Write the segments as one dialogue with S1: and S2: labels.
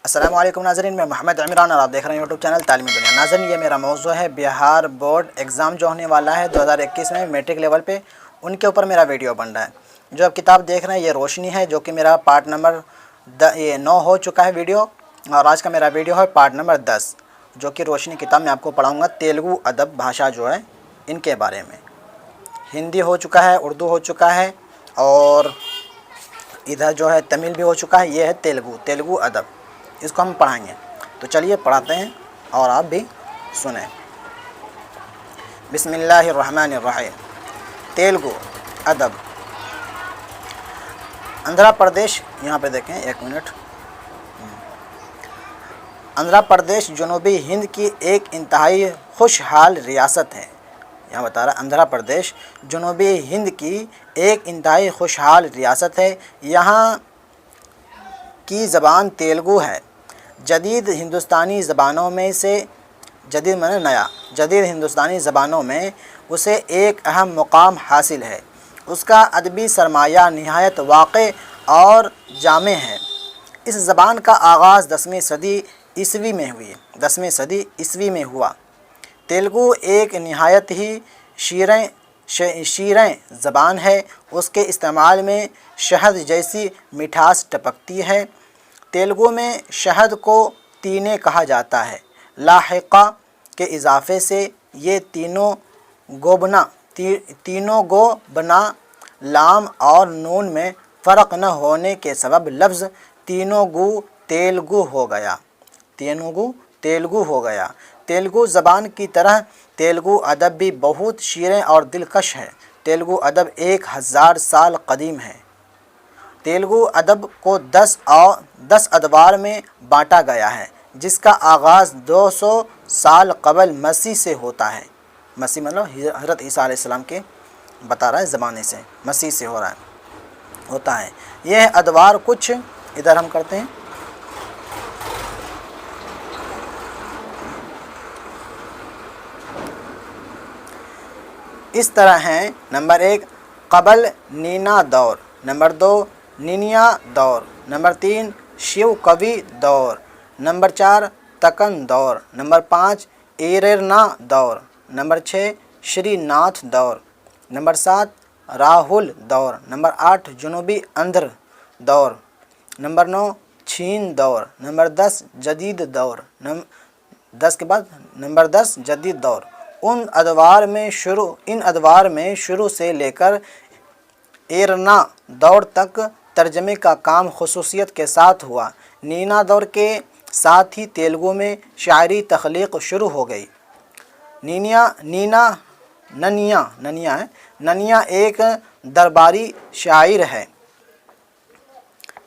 S1: السلام علیکم ناظرین، میں محمد عمران اور آپ دیکھ رہے ہیں یوٹیوب چینل تعلیمی دنیا۔ ناظرین، یہ میرا موضوع ہے بہار بورڈ ایگزام جو ہونے والا ہے 2021 میں میٹرک لیول پہ، ان کے اوپر میرا ویڈیو بن رہا ہے۔ جو آپ کتاب دیکھ رہے ہیں یہ روشنی ہے، جو کہ میرا پارٹ نمبر 9 ہو چکا ہے ویڈیو، اور آج کا میرا ویڈیو ہے پارٹ نمبر 10، جو کہ روشنی کتاب میں آپ کو پڑھاؤں گا تیلگو ادب بھاشا جو ہے ان کے بارے میں۔ ہندی ہو چکا ہے، اردو ہو چکا ہے، اور ادھر جو ہے تمل بھی ہو چکا ہے۔ یہ ہے تیلگو ادب، اس کو ہم پڑھائیں گے۔ تو چلیے پڑھاتے ہیں اور آپ بھی سنیں۔ بسم اللہ الرحمن الرحیم۔ تیلگو ادب۔ آندھرا پردیش، یہاں پہ دیکھیں ایک منٹ۔ آندھرا پردیش جنوبی ہند کی ایک انتہائی خوشحال ریاست ہے۔ یہاں بتا رہا آندھرا پردیش جنوبی ہند کی ایک انتہائی خوشحال ریاست ہے۔ یہاں کی زبان تیلگو ہے۔ جدید ہندوستانی زبانوں میں سے جدید ہندوستانی زبانوں میں اسے ایک اہم مقام حاصل ہے۔ اس کا ادبی سرمایہ نہایت واقع اور جامع ہے۔ اس زبان کا آغاز 10ویں صدی عیسوی میں ہوا۔ تیلگو ایک نہایت ہی شیریں زبان ہے۔ اس کے استعمال میں شہد جیسی مٹھاس ٹپکتی ہے۔ تیلگو میں شہد کو تینے کہا جاتا ہے۔ لاحقہ کے اضافے سے یہ تینوں گو بنا لام اور نون میں فرق نہ ہونے کے سبب لفظ تینوگو تیلگو ہو گیا۔ تیلگو زبان کی طرح تیلگو ادب بھی بہت شیریں اور دلکش ہے۔ تیلگو ادب 1000 سال قدیم ہے۔ تیلگو ادب کو 10 ادوار میں بانٹا گیا ہے، جس کا آغاز 200 سال قبل مسیح سے ہوتا ہے۔ مسیح مطلب حضرت عیسیٰ علیہ السلام کے بتا رہا ہے زمانے سے، مسیح سے ہوتا ہے۔ یہ ادوار کچھ ادھر ہم کرتے ہیں۔ اس طرح ہیں: نمبر 1 قبل نینا دور، نمبر 2 نینیا دور، نمبر 3 شیو کوی دور، نمبر 4 تکن دور، نمبر 5 ایرنا دور، نمبر 6 شری ناتھ دور، نمبر 7 راہل دور، نمبر 8 جنوبی اندھر دور، نمبر 9 چھین دور، نمبر 10 جدید دور، 10 کے بعد نمبر 10 جدید دور۔ ان ادوار میں شروع سے لے کر ایرنا دور تک ترجمے کا کام خصوصیت کے ساتھ ہوا۔ نینا دور کے ساتھ ہی تیلگو میں شاعری تخلیق شروع ہو گئی۔ ننیا ایک درباری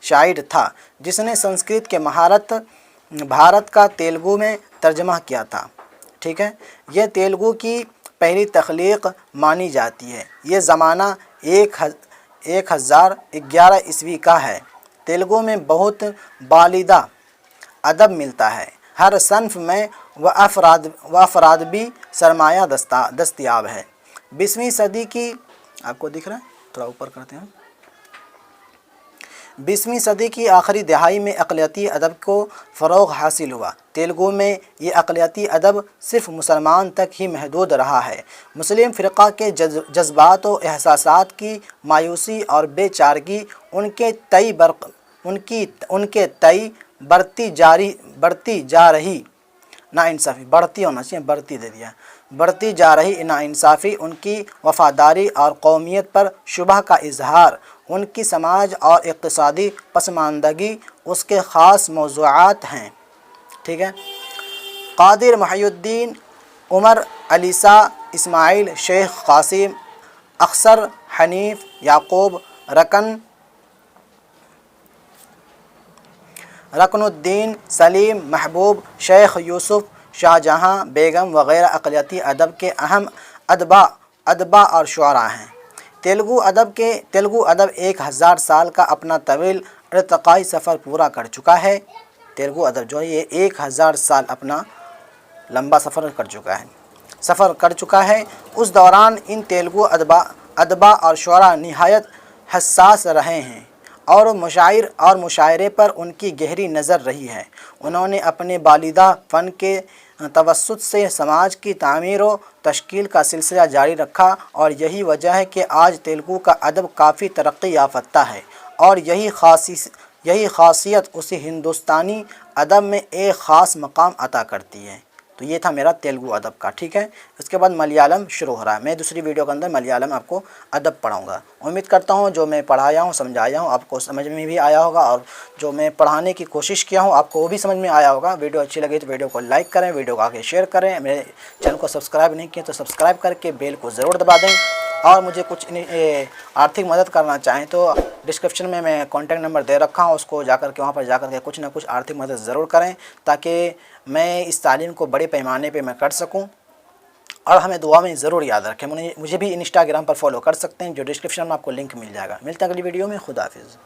S1: شاعر تھا جس نے سنسکرت کے بھارت کا تیلگو میں ترجمہ کیا تھا۔ ٹھیک ہے، یہ تیلگو کی پہلی تخلیق مانی جاتی ہے۔ یہ زمانہ 1011 عیسوی کا ہے۔ تیلگو میں بہت بالیدہ ادب ملتا ہے۔ ہر صنف میں افرادی سرمایہ دستیاب ہے۔ 20ویں صدی کی آپ کو دکھ رہا ہے، تھوڑا اوپر کرتے ہیں۔ 20ویں صدی کی آخری دہائی میں اقلیتی ادب کو فروغ حاصل ہوا۔ تیلگو میں یہ اقلیتی ادب صرف مسلمان تک ہی محدود رہا ہے۔ مسلم فرقہ کے جذبات و احساسات کی مایوسی اور بے چارگی ان کے تئیں بڑھتی جا رہی ناانصافی، ان کی وفاداری اور قومیت پر شبہ کا اظہار، ان کی سماج اور اقتصادی پسماندگی اس کے خاص موضوعات ہیں۔ ٹھیک ہے، قادر محی الدین، عمر علیسیٰ، اسماعیل شیخ قاسم، اخسر حنیف یعقوب، رکن الدین سلیم، محبوب، شیخ یوسف، شاہ جہاں بیگم وغیرہ اقلیتی ادب کے اہم ادبا اور شعراء ہیں۔ تیلگو ادب 1000 سال کا اپنا طویل ارتقائی سفر پورا کر چکا ہے۔ تیلگو ادب جو ہے یہ 1000 سال اپنا لمبا سفر کر چکا ہے۔ اس دوران ان تیلگو ادبا اور شعراء نہایت حساس رہے ہیں اور مشاعرے پر ان کی گہری نظر رہی ہے۔ انہوں نے اپنے بالیدہ فن کے توسط سے سماج کی تعمیر و تشکیل کا سلسلہ جاری رکھا، اور یہی وجہ ہے کہ آج تیلگو کا ادب کافی ترقی یافتہ ہے، اور یہی خاصیت اسے ہندوستانی ادب میں ایک خاص مقام عطا کرتی ہے۔ تو یہ تھا میرا تیلگو ادب کا، ٹھیک ہے۔ اس کے بعد ملیالم شروع ہو رہا ہے۔ میں دوسری ویڈیو کے اندر ملیالم آپ کو ادب پڑھاؤں گا۔ امید کرتا ہوں جو میں پڑھایا ہوں سمجھایا ہوں آپ کو سمجھ میں بھی آیا ہوگا، اور جو میں پڑھانے کی کوشش کیا ہوں آپ کو وہ بھی سمجھ میں آیا ہوگا۔ ویڈیو اچھی لگی تو ویڈیو کو لائک کریں، ویڈیو کو آگے شیئر کریں، میرے چینل کو سبسکرائب نہیں کیا تو سبسکرائب کر کے بیل کو ضرور دبا دیں، اور مجھے کچھ آرتھک مدد کرنا چاہیں تو ڈسکرپشن میں کانٹیکٹ نمبر دے رکھا ہوں، اس کو جا کر کے وہاں پر جا کر کے کچھ نہ کچھ آرتھک مدد ضرور کریں، تاکہ میں اس تعلیم کو بڑے پیمانے پہ میں کر سکوں، اور ہمیں دعا میں ضرور یاد رکھیں۔ مجھے بھی انسٹاگرام پر فالو کر سکتے ہیں، جو ڈسکرپشن میں آپ کو لنک مل جائے گا۔ ملتے ہیں اگلی ویڈیو میں، خدا حافظ۔